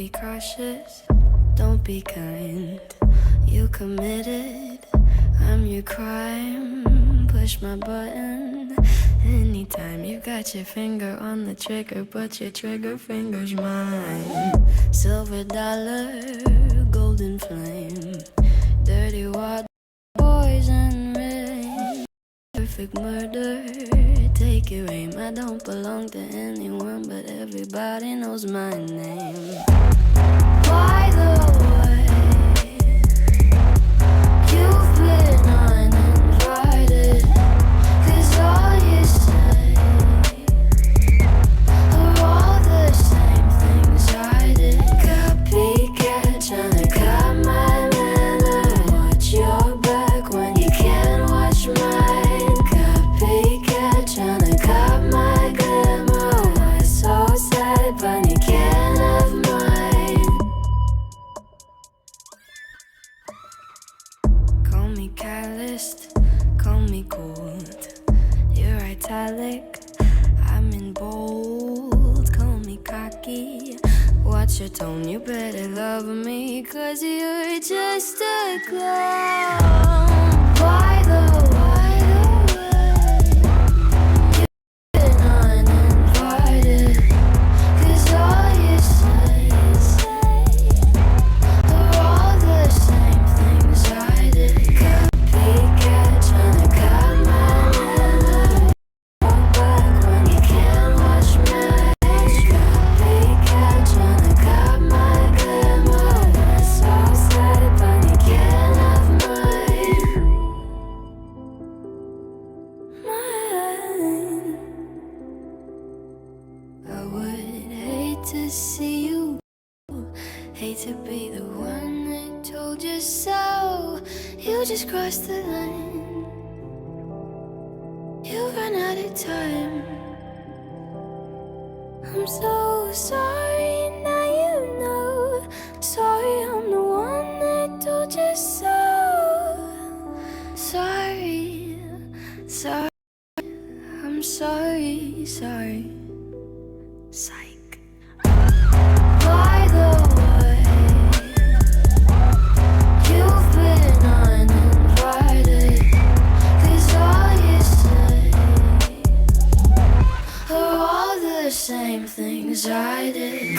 be cautious, don't be kind. You committed, I'm your crime. Push my button anytime. You got your finger on the trigger, but your trigger finger's mine. Silver dollar, golden flame, dirty water, poison rain. Perfect murder, take your aim. I don't belong to anyone, but everybody knows my name. By the way, you've been uninvited, 'cause all you say are all the same things I did. Copycat, tryna cut my manner. Watch your back when you can't watch mine. Copycat, tryna cut my glamour. Why so sad when you can't have mine? Call me calloused, call me cold. You're italic, I'm in bold. Call me cocky, watch your tone. You better love me, 'cause you're just a clown. By the way, you've been uninvited, 'cause all you say are all the same things I did. Copycat, tryna cut my manner. Walk back when you can't watch me. Copycat, tryna cut my glamour. That's so sad, but you can't have mine. Mine. I would hate to see you, hate to be the one that told you so. You just crossed the line, you ran out of time. I'm so sorry, now you know. Sorry, I'm the one that told you so. Sorry, sorry, I'm sorry, sorry. Psych. By the way, you've been uninvited, 'cause all you say are all the same things I did.